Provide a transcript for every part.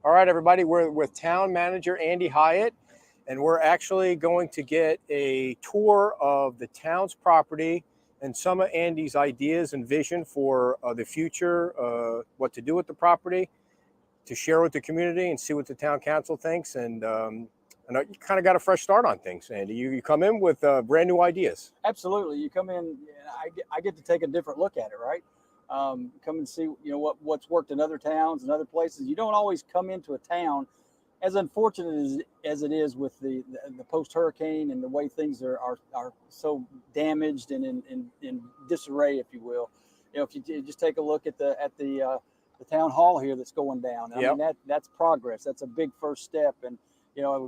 All right, everybody, we're with Town Manager Andy Hyatt, and we're actually going to get a tour of the town's property and some of Andy's ideas and vision for the future, what to do with the property, to share with the community and see what the town council thinks. And you kind of got a fresh start on things, Andy. You come in with brand new ideas. Absolutely. You come in, I get to take a different look at it, right? Come and see, what's worked in other towns and other places. You don't always come into a town, as unfortunate as it is with the post-hurricane and the way things are so damaged and in disarray, if you will. If you just take a look at the town hall here that's going down, I mean, that's progress. That's a big first step. And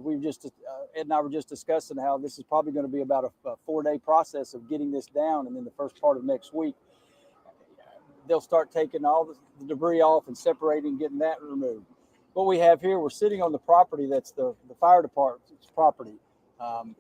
we've just Ed and I were just discussing how this is probably going to be about a 4-day process of getting this down, and then the first part of next week they'll start taking all the debris off and separating, getting that removed. What we have here, we're sitting on the property that's the fire department's property.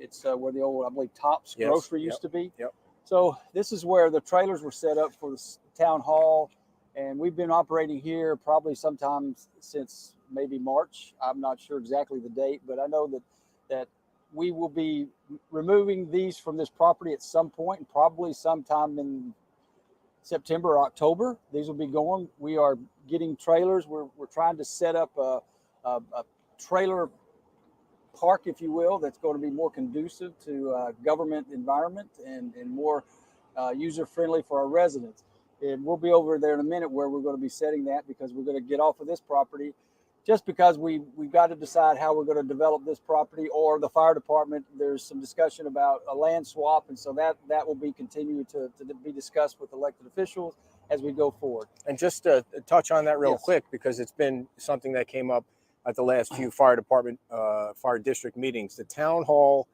It's where the old, I believe, Tops Grocery used to be. Yep. So this is where the trailers were set up for the town hall, and we've been operating here probably sometimes since maybe March. I'm not sure exactly the date, but I know that we will be removing these from this property at some point, and probably sometime in September or October. These will be going. We are getting trailers. We're trying to set up a trailer park, if you will, that's going to be more conducive to government environment and more user-friendly for our residents. And we'll be over there in a minute where we're going to be setting that, because we're going to get off of this property just because we've got to decide how we're going to develop this property, or the fire department. There's some discussion about a land swap, and so that will be continued to be discussed with elected officials as we go forward. And just to touch on that real quick, because it's been something that came up at the last few fire district meetings. The town hall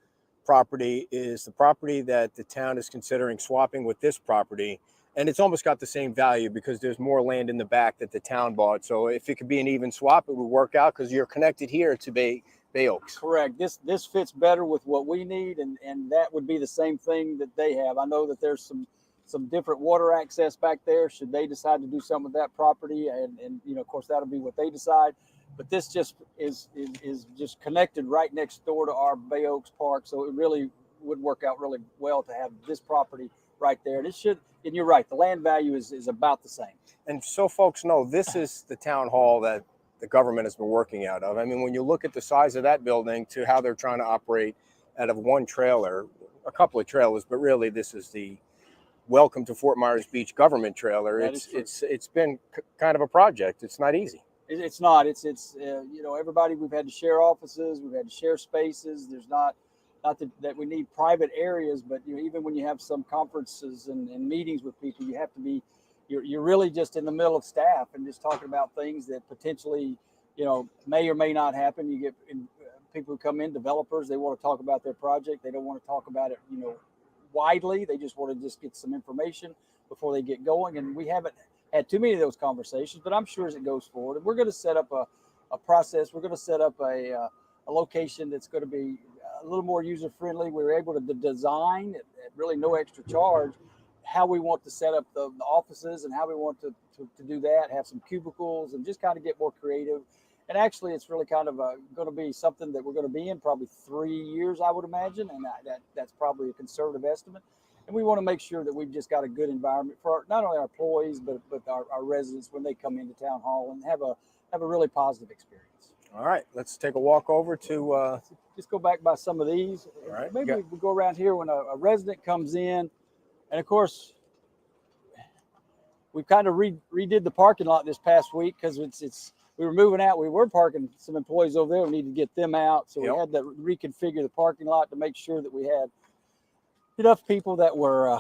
property is the property that the town is considering swapping with this property. And it's almost got the same value because there's more land in the back that the town bought. So if it could be an even swap, it would work out, because you're connected here to Bay Oaks. Correct. This fits better with what we need, and that would be the same thing that they have. I know that there's some different water access back there should they decide to do something with that property, and of course that'll be what they decide. But this just is just connected right next door to our Bay Oaks Park, so it really would work out really well to have this property right there. And it should, and you're right, the land value is about the same. And so folks know, this is the town hall that the government has been working out of. I mean, when you look at the size of that building to how they're trying to operate out of one trailer, a couple of trailers, but really this is the Welcome to Fort Myers Beach government trailer. It's been kind of a project. It's not easy. It's not. It's everybody, we've had to share offices, we've had to share spaces. There's not that we need private areas, but even when you have some conferences and meetings with people, you have to be, you're really just in the middle of staff and just talking about things that potentially, may or may not happen. You get people who come in, developers, they want to talk about their project. They don't want to talk about it, widely. They just want to get some information before they get going. And we haven't had too many of those conversations, but I'm sure as it goes forward, and we're going to set up a process. We're going to set up a location that's going to be a little more user-friendly. We were able to design at really no extra charge how we want to set up the offices and how we want to do that, have some cubicles, and just kind of get more creative. And actually, it's really kind of going to be something that we're going to be in probably 3 years, I would imagine, and that's probably a conservative estimate. And we want to make sure that we've just got a good environment for not only our employees, but our residents when they come into town hall, and have a really positive experience. All right, let's take a walk over to just go back by some of these. All right, maybe we go around here when a resident comes in, and of course we kind of redid the parking lot this past week, because we were moving out. We were parking some employees over there. We needed to get them out, so we had to reconfigure the parking lot to make sure that we had enough people that were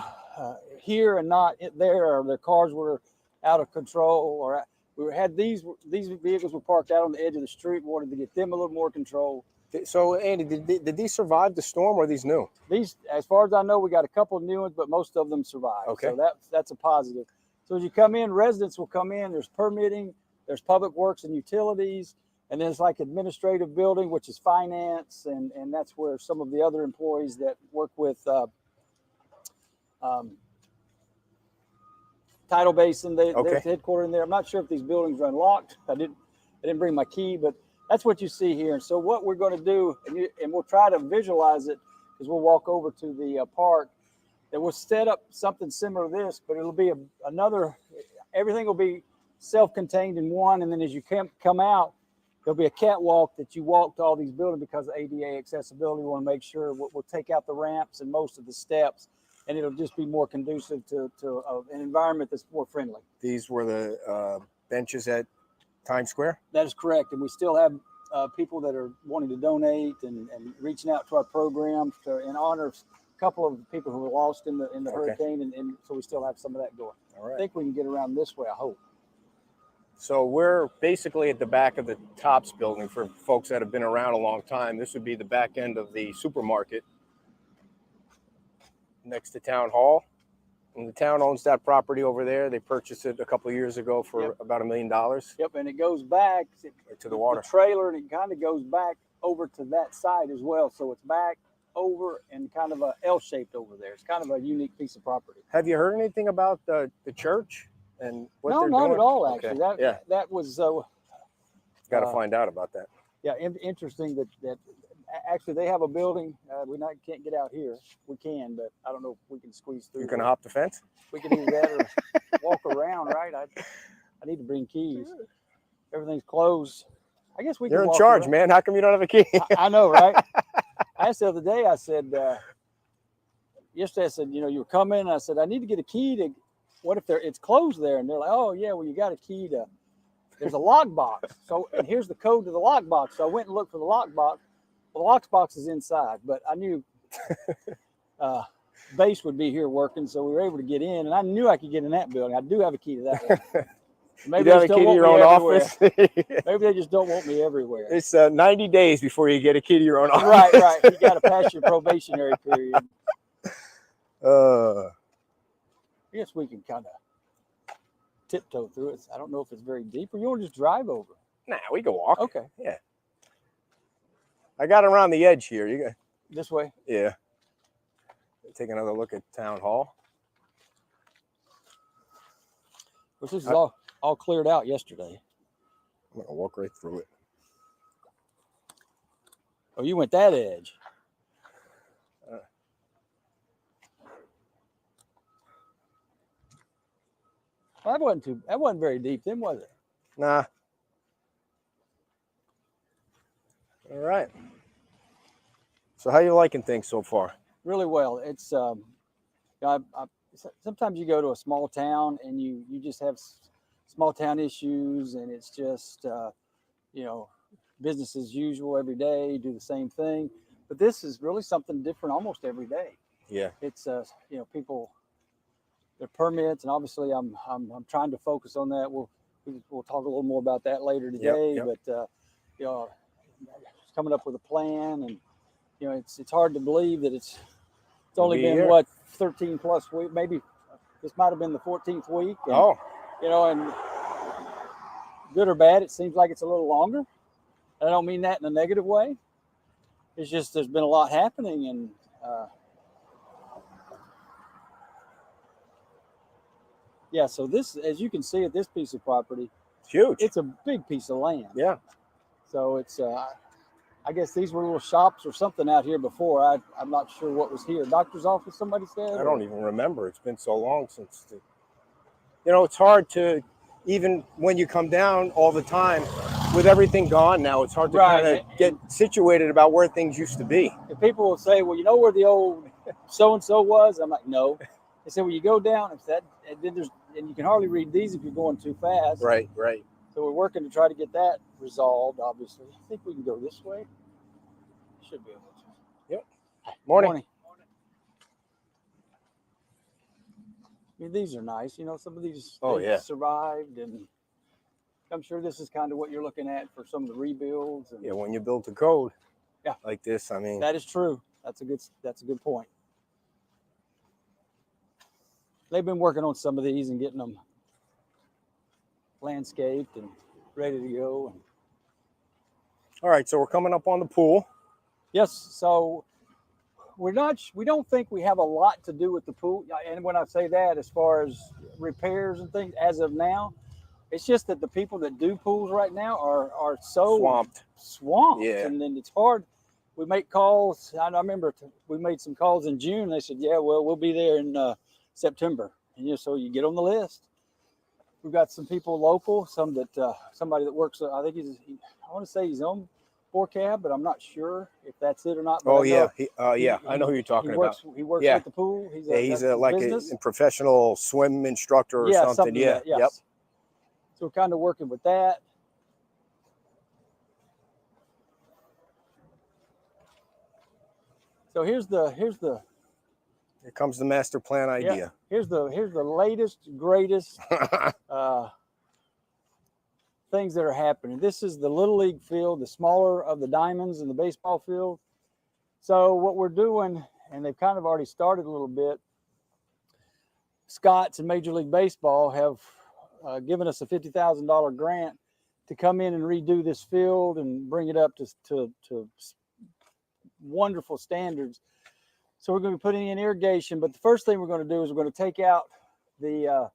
here and not there, or their cars were out of control, or we had these vehicles were parked out on the edge of the street. We wanted to get them a little more control. So, Andy, did these survive the storm, or are these new? These, as far as I know, we got a couple of new ones, but most of them survived. Okay. So that's a positive. So as you come in, residents will come in. There's permitting, there's public works and utilities, and then it's like administrative building, which is finance, and that's where some of the other employees that work with Tidal Basin, they're headquartered in there. I'm not sure if these buildings are unlocked. They didn't bring my key, but that's what you see here. And so what we're going to do, and we'll try to visualize it, because we'll walk over to the park, that we'll set up something similar to this, but it'll be another, everything will be self-contained in one. And then as you come out, there'll be a catwalk that you walk to all these buildings because of ADA accessibility. We want to make sure we'll take out the ramps and most of the steps, and it'll just be more conducive to an environment that's more friendly. These were the benches at Times Square? That is correct. And we still have people that are wanting to donate and reaching out to our programs in honor of a couple of people who were lost in the Okay. hurricane. And so we still have some of that going. All right. I think we can get around this way, I hope. So we're basically at the back of the Tops building for folks that have been around a long time. This would be the back end of the supermarket next to Town Hall. And the town owns that property over there. They purchased it a couple of years ago for about $1 million Yep, and it goes back to the water. The trailer, and it kind of goes back over to that side as well. So it's back over and kind of a L-shaped over there. It's kind of a unique piece of property. Have you heard anything about the church and what No, they're not doing? at all, Okay. actually. That was Got to find out about that. interesting that actually they have a building. We can't get out here. We can, but I don't know if we can squeeze through. You can hop the fence? We can do that or walk around, right? I need to bring keys. Everything's closed. I guess we can You're in walk charge, around. man. How come you don't have a key? I know, right? I asked the other day, I said, yesterday I said, you were coming. And I said, I need to get a key to, what if it's closed there? And they're like, oh, yeah, well, you got a key to, there's a lockbox. So, and here's the code to the lockbox. So I went and looked for the lockbox. Well, the lockbox is inside, but I knew Base would be here working, so we were able to get in. And I knew I could get in that building. I do have a key to that one. Maybe You have a key to your own office? Maybe they just don't want me everywhere. It's 90 days before you get a key to your own office. Right. You got to pass your probationary period. I guess we can kind of tiptoe through it. I don't know if it's very deep, or you want to just drive over? Nah, we can walk. Okay. Yeah. I got around the edge here. You got, This way? yeah. Take another look at Town Hall. Which this is all cleared out yesterday. I'm gonna walk right through it. Oh, you went that edge. Well, that wasn't very deep then, was it? Nah. All right. So how you liking things so far? Really well. It's sometimes you go to a small town and you just have small town issues, and it's just business as usual every day, do the same thing. But this is really something different almost every day. Yeah. It's people, their permits, and obviously I'm trying to focus on that. We'll talk a little more about that later today. Yep. But coming up with a plan, and it's hard to believe that it's only been what, 13 plus weeks. Maybe this might have been the 14th week. And, and good or bad, it seems like it's a little longer. I don't mean that in a negative way. It's just there's been a lot happening, and so this, as you can see at this piece of property, It's huge. it's a big piece of land. Yeah. So it's I guess these were little shops or something out here before. I'm not sure what was here. Doctor's office, somebody said? I don't even remember. It's been so long since it's hard to, even when you come down all the time with everything gone now, it's hard to kind of get situated about where things used to be. And people will say, well, you know where the old so-and-so was? I'm like, no. They say, well, you go down, it's that, and then and you can hardly read these if you're going too fast. Right. So we're working to try to get that resolved, obviously. I think we can go this way. Should be able to. Yep. Morning. I mean, these are nice. Some of these survived, and I'm sure this is kind of what you're looking at for some of the rebuilds. And, Yeah, when you build the code like this, I mean. that is true. That's a good point. They've been working on some of these and getting them landscaped and ready to go. All right, so we're coming up on the pool. Yes, so we don't think we have a lot to do with the pool. And when I say that, as far as repairs and things, as of now, It's just that the people that do pools right now are so Swamped. Yeah. and then it's hard. We make calls. I remember we made some calls in June. They said, "Yeah, well, we'll be there in September." And so you get on the list. We've got some people local, some that somebody that works. I think I want to say he's on cab, but I'm not sure if that's it or not. But Oh yeah, I know who you're talking about. He works Yeah. with the pool. He's like a professional swim instructor or something. Yeah. Like yes. Yep. So we're kind of working with that. So here's the here comes the master plan idea. Yeah, here's the latest, greatest things that are happening. This is the Little League field, the smaller of the diamonds in the baseball field. So what we're doing, and they've kind of already started a little bit, Scott's and Major League Baseball have given us a $50,000 grant to come in and redo this field and bring it up to wonderful standards. So we're going to be putting in irrigation, but the first thing we're going to do is we're going to take out the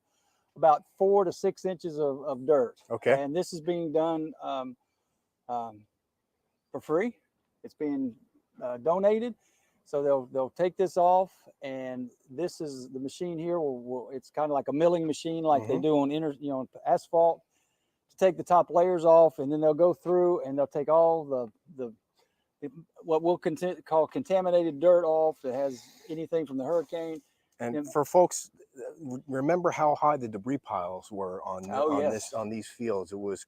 about 4 to 6 inches of dirt. Okay. And this is being done for free. It's being donated. So they'll take this off, and this is the machine here. It's kind of like a milling machine, like they do on asphalt, to take the top layers off, and then they'll go through and they'll take all the what we'll call contaminated dirt off that has anything from the hurricane. And for folks, remember how high the debris piles were on these fields. It was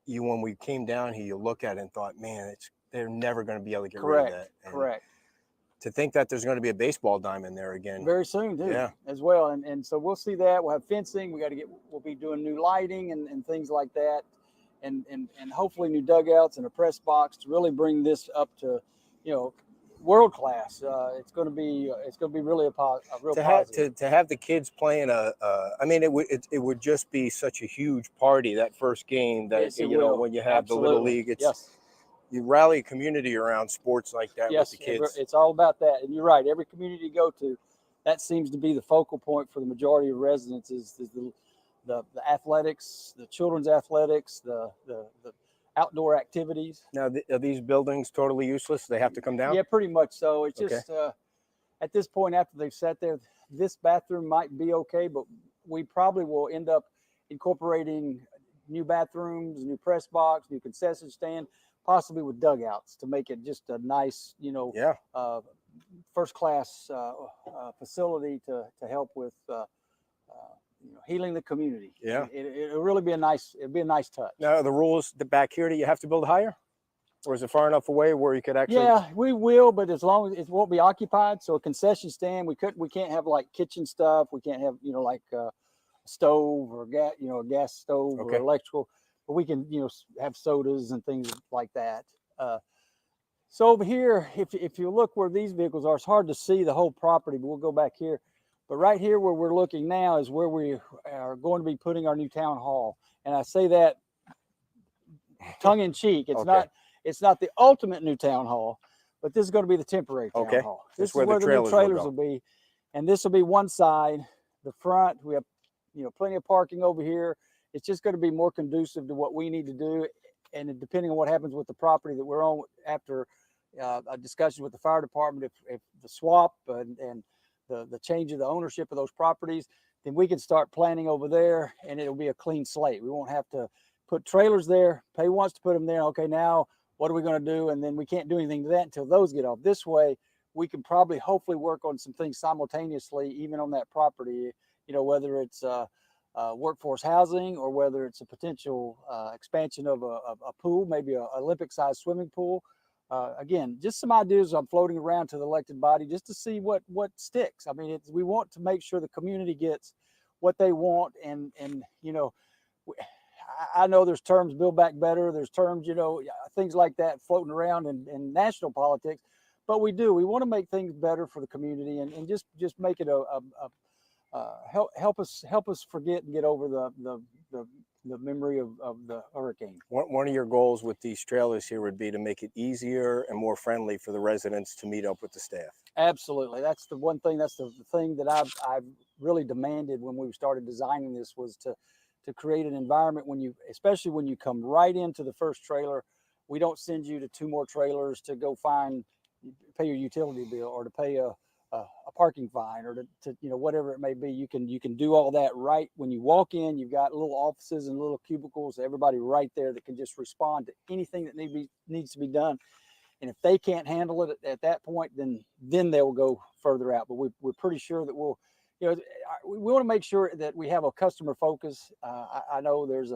when we came down here, you look at it and thought, man, they're never going to be able to get rid of that. And correct. To think that there's going to be a baseball diamond there again very soon too, as well. And so we'll see that. We'll have fencing. We'll be doing new lighting and things like that. And hopefully new dugouts and a press box to really bring this up to, world class. It's going to be really a real positive. To have the kids playing it would just be such a huge party that first game that when you have the Little League. You rally a community around sports like that with the kids. It's all about that. And you're right. Every community you go to, that seems to be the focal point for the majority of residents is the athletics, the children's athletics, the outdoor activities. Now, are these buildings totally useless? They have to come down? Yeah, pretty much so. It's just at this point, after they've sat there, this bathroom might be okay, but we probably will end up incorporating new bathrooms, new press box, new concession stand, possibly with dugouts to make it just a nice, first class facility to help with healing the community. Yeah, it'll really be a nice touch. Now the rules back here, do you have to build higher, or is it far enough away where you could actually? Yeah, we will, but as long as it won't be occupied. So a concession stand, we can't have like kitchen stuff. We can't have like a stove or a gas stove or electrical. But we can, have sodas and things like that. So over here, if you look where these vehicles are, it's hard to see the whole property, but we'll go back here. But right here where we're looking now is where we are going to be putting our new town hall. And I say that tongue in cheek. It's not the ultimate new town hall, but this is going to be the temporary town hall. This is where the new trailers will be. And this will be one side. The front, we have, plenty of parking over here. It's just going to be more conducive to what we need to do. And depending on what happens with the property that we're on after a discussion with the fire department, if the swap and the change of the ownership of those properties, then we can start planning over there and it'll be a clean slate. We won't have to put trailers there, pay once to put them there. Okay, now what are we going to do? And then we can't do anything to that until those get off. This way, we can hopefully work on some things simultaneously, even on that property, whether it's workforce housing or whether it's a potential expansion of a pool, maybe an Olympic-sized swimming pool. Again, just some ideas I'm floating around to the elected body just to see what sticks. I mean, we want to make sure the community gets what they want. And I know there's terms Build Back Better. There's terms, things like that floating around in national politics. But we want to make things better for the community and just make it help us forget and get over the memory of the hurricane. One of your goals with these trailers here would be to make it easier and more friendly for the residents to meet up with the staff. Absolutely. That's the one thing. That's the thing that I've really demanded when we started designing this, was to to create an environment when you, especially when you come right into the first trailer. We don't send you to 2 more trailers to go pay your utility bill, or to pay a parking fine, or to whatever it may be. You can do all that right when you walk in. You've got little offices and little cubicles, everybody right there that can just respond to anything that needs to be done. And if they can't handle it at that point, then they will go further out. But we're pretty sure that we want to make sure that we have a customer focus. I know there's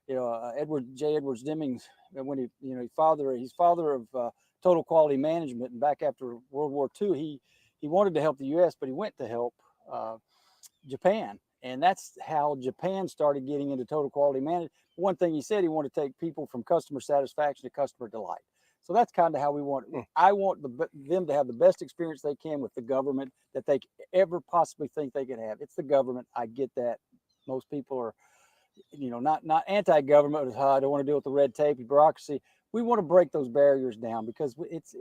Edward J. Edwards Demings, when he's father of total quality management. And back after World War II, he wanted to help the U.S., but he went to help Japan. And that's how Japan started getting into total quality management. One thing he said, he wanted to take people from customer satisfaction to customer delight. So that's kind of how we want it. I want them to have the best experience they can with the government that they ever possibly think they could have. It's the government. I get that. Most people are, not anti-government. I don't want to deal with the red tape, bureaucracy. We want to break those barriers down, because it's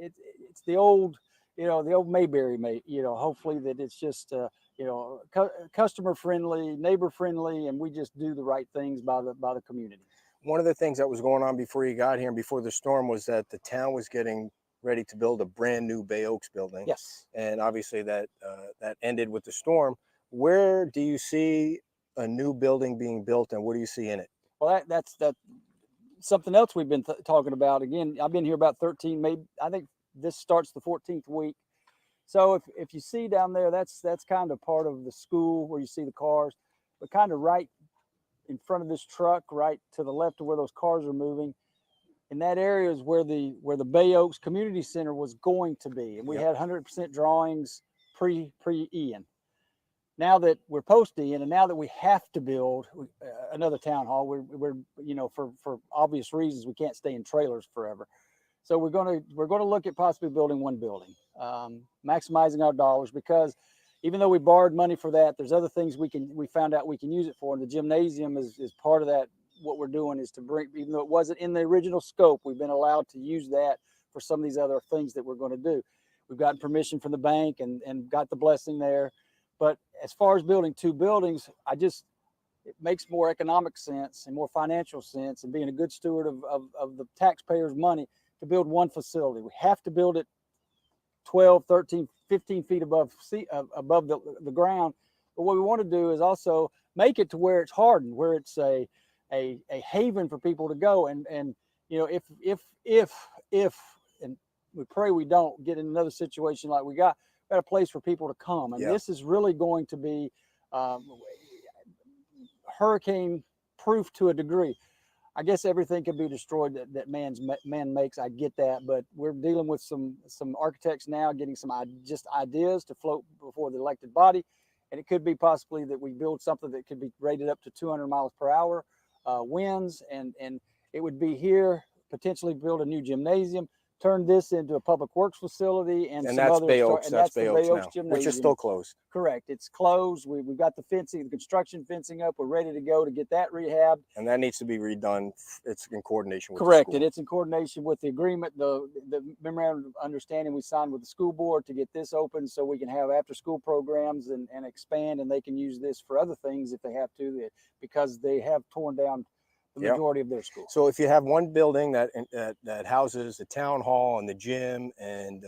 the old, the old Mayberry, hopefully that it's just, customer friendly, neighbor friendly, and we just do the right things by the community. One of the things that was going on before you got here and before the storm was that the town was getting ready to build a brand new Bay Oaks building. Yes. And obviously that ended with the storm. Where do you see a new building being built, and what do you see in it? Well, that's something else we've been talking about. Again, I've been here about 13, maybe, I think this starts the 14th week. So if you see down there, that's kind of part of the school where you see the cars, but kind of right in front of this truck, right to the left of where those cars are moving, in that area is where the Bay Oaks Community Center was going to be. And we had 100% drawings pre-Ian. Now that we're post-Ian, and now that we have to build another town hall, we're for obvious reasons, we can't stay in trailers forever. So we're going to look at possibly building one building, maximizing our dollars, because even though we borrowed money for that, there's other things we found out we can use it for. And the gymnasium is part of that. What we're doing is to bring, even though it wasn't in the original scope, we've been allowed to use that for some of these other things that we're going to do. We've gotten permission from the bank and got the blessing there. But as far as building 2 buildings, it makes more economic sense and more financial sense, and being a good steward of the taxpayers' money, to build one facility. We have to build it 12, 13, 15 feet above the ground. But what we want to do is also make it to where it's hardened, where it's a haven for people to go. And if and we pray we don't get in another situation like we got a place for people to come. And this is really going to be hurricane proof to a degree. I guess everything can be destroyed that man makes. I get that, but we're dealing with some architects now, getting some just ideas to float before the elected body, and it could be possibly that we build something that could be rated up to 200 miles per hour winds, and it would be here. Potentially build a new gymnasium, turn this into a public works facility, and some that's other Bay Oaks. That's Bay Oaks now, Gymnasium, which is still closed. Correct. It's closed. We've got the fencing, the construction fencing up. We're ready to go to get that rehabbed. And that needs to be redone. It's in coordination with Correct. the school. And it's in coordination with the agreement, the memorandum of understanding we signed with the school board to get this open, so we can have after school programs and expand, and they can use this for other things if they have to, because they have torn down the majority of their school. So if you have one building that houses the town hall and the gym and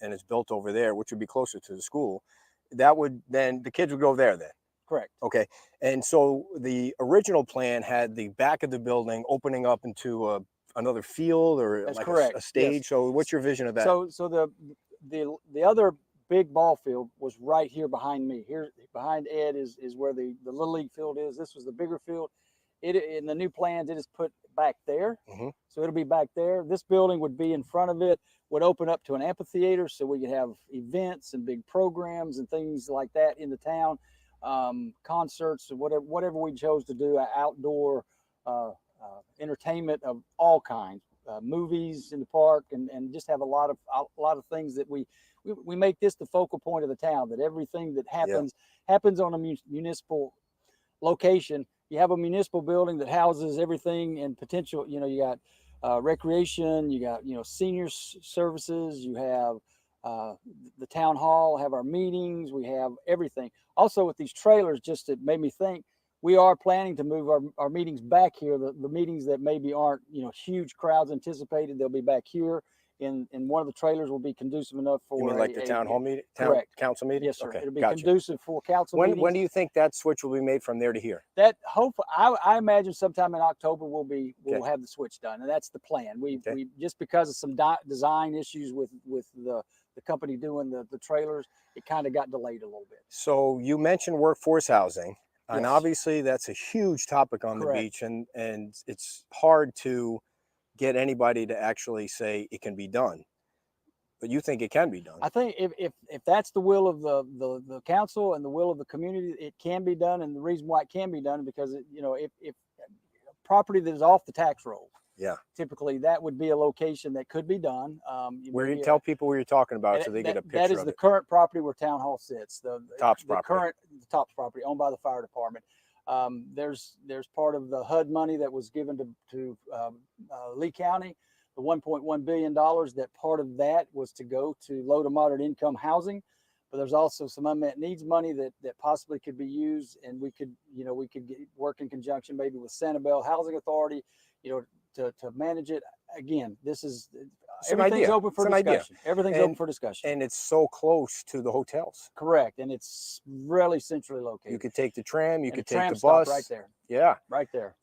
it's built over there, which would be closer to the school, then the kids would go there then. Correct. Okay. And so the original plan had the back of the building opening up into another field, or That's like correct. a stage. Yes. So what's your vision of that? So the other big ball field was right here behind me. Here behind Ed is where the Little League field is. This was the bigger field. In the new plans, it is put back there. So it'll be back there. This building would be in front of it, would open up to an amphitheater, so we could have events and big programs and things like that in the town, concerts or whatever we chose to do, outdoor entertainment of all kinds, movies in the park, and just have a lot of things that we make this the focal point of the town, that everything that happens on a municipal location. You have a municipal building that houses everything and potential, you got recreation, you got, senior services, you have the town hall, have our meetings, we have everything. Also with these trailers, just it made me think, we are planning to move our meetings back here. The meetings that maybe aren't, huge crowds anticipated, they'll be back here. In one of the trailers will be conducive enough for You mean like the town hall meeting, correct. council meeting? Yes, sir. Okay, It'll be gotcha. conducive for council meetings. When do you think that switch will be made from there to here? That hopefully, I imagine sometime in October we'll have the switch done, and that's the plan. We just because of some design issues with the company doing the trailers, it kind of got delayed a little bit. So you mentioned workforce housing, and Yes. obviously that's a huge topic on Correct. the beach, and it's hard to get anybody to actually say it can be done. But you think it can be done? I think if that's the will of the council and the will of the community, it can be done. And the reason why it can be done is because if property that is off the tax roll, typically that would be a location that could be done. Where you tell people where you're talking about, so they get a picture. That is the current property where Town Hall sits. The Tops property. The Tops property owned by the fire department. There's part of the HUD money that was given to Lee County. The $1.1 billion, that part of that was to go to low to moderate income housing, but there's also some unmet needs money that possibly could be used, and we could work in conjunction maybe with Sanibel Housing Authority, to manage it. Again, this is everything's open for discussion. Everything's open for discussion, and it's so close to the hotels. Correct, and it's really centrally located. You could take the tram, you could take the bus bus right there. Yeah, right there.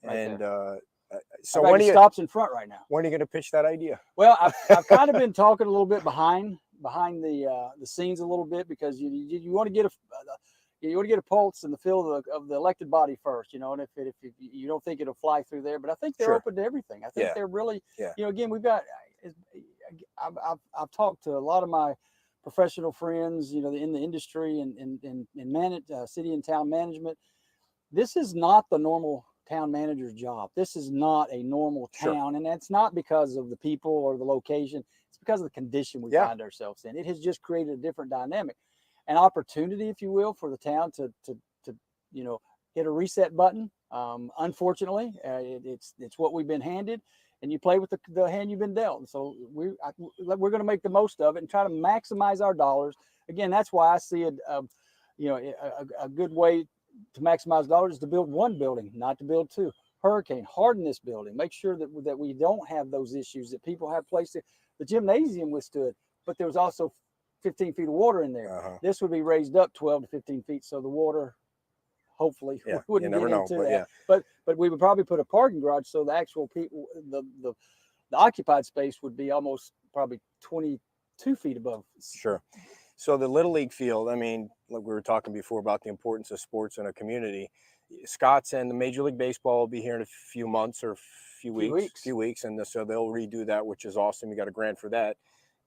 So when stops in front right now. When are you going to pitch that idea? Well, I've kind of been talking a little bit behind the scenes a little bit, because you want to get a pulse and the feel of the elected body first, and if you don't think it'll fly through there, but I think they're open to everything. I think they're really, again, we've got, I've talked to a lot of my professional friends, in the industry and city and town management. This is not the normal town manager's job. This is not a normal town, and that's not because of the people or the location. It's because of the condition we find ourselves in. It has just created a different dynamic, an opportunity, if you will, for the town to hit a reset button. Unfortunately, it's what we've been handed, and you play with the hand you've been dealt. And so we're going to make the most of it and try to maximize our dollars. Again, that's why I see a good way to maximize dollars is to build one building, not to build two. Hurricane, harden this building. Make sure that we don't have those issues, that people have places. The gymnasium withstood, but there was also 15 feet of water in there. This would be raised up 12 to 15 feet, so the water, hopefully, wouldn't get into that. But we would probably put a parking garage, so the actual people, the occupied space would be almost probably 22 feet above. Sure. So the Little League field, I mean, like we were talking before about the importance of sports in a community. Scott's and the Major League Baseball will be here in a few months or few weeks, and so they'll redo that, which is awesome. You got a grant for that,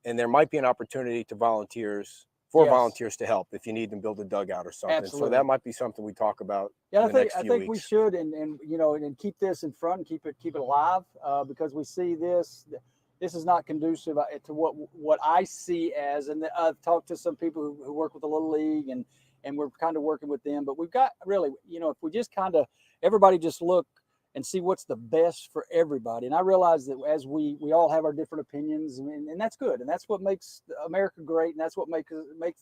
and there might be an opportunity to volunteers to help if you need them build a dugout or something. Absolutely. So that might be something we talk about. Yeah, I think we should, and keep this in front and keep it alive, because we see this. This is not conducive to what I see as, and I've talked to some people who work with the Little League, and we're kind of working with them. But we've got really, if we just kind of, everybody just look and see what's the best for everybody. And I realize that as we all have our different opinions, and that's good, and that's what makes America great, and that's what makes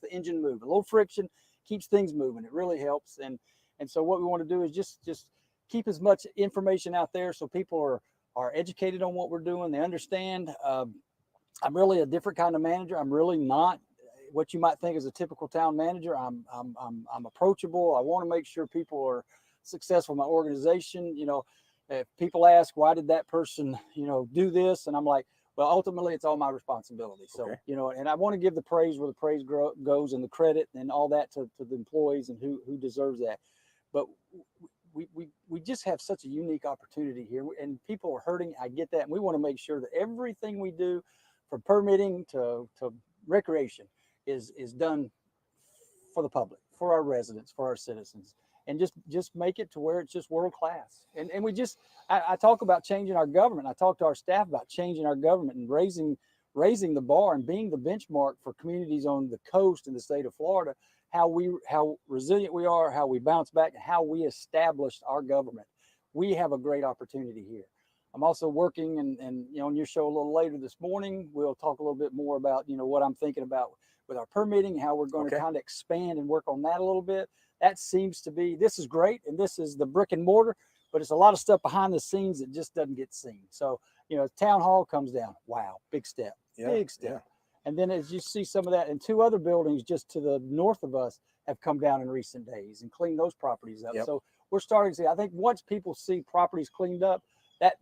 the engine move. A little friction keeps things moving. It really helps. And so what we want to do is just keep as much information out there so people are educated on what we're doing. They understand. I'm really a different kind of manager. I'm really not what you might think is a typical town manager. I'm approachable. I want to make sure people are successful in my organization. If people ask, why did that person, do this? And I'm like, well, ultimately it's all my responsibility. So, and I want to give the praise where the praise goes, and the credit and all that to the employees and who deserves that. But we just have such a unique opportunity here, and people are hurting. I get that. And we want to make sure that everything we do, from permitting to recreation, is done for the public, for our residents, for our citizens, and just make it to where it's just world class. And I talk about changing our government. I talk to our staff about changing our government and raising the bar and being the benchmark for communities on the coast in the state of Florida. How resilient we are, how we bounce back, and how we established our government. We have a great opportunity here. I'm also working, and on your show a little later this morning, we'll talk a little bit more about what I'm thinking about with our permitting, how we're going to kind of expand and work on that a little bit. that seems to be, this is great, and this is the brick and mortar, but it's a lot of stuff behind the scenes that just doesn't get seen. So, you know, town hall comes down, wow, big step, big step. Yeah. And then as you see some of that, and 2 other buildings just to the north of us have come down in recent days and cleaned those properties up. Yep. So we're starting to see, I think once people see properties cleaned up,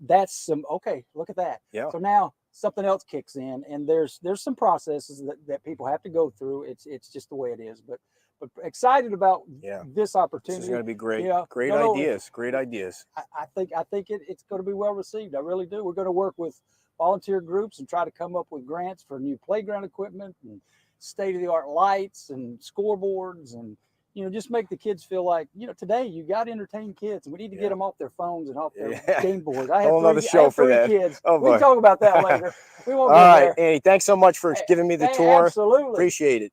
that's some, okay, look at that. Yeah. So now something else kicks in, and there's some processes that people have to go through. It's just the way it is. But excited about this opportunity. This is going to be great. Yeah. Great No, ideas. Great ideas. I think it's going to be well received. I really do. We're going to work with volunteer groups and try to come up with grants for new playground equipment and state-of-the-art lights and scoreboards, and you know, just make the kids feel like, you know, today you got to entertain kids, and we need to get them off their phones and off their game boards. I have three kids. Oh, we can talk about that later. We won't All go right, there. Andy, thanks so much for giving me the tour. Absolutely. Appreciate it.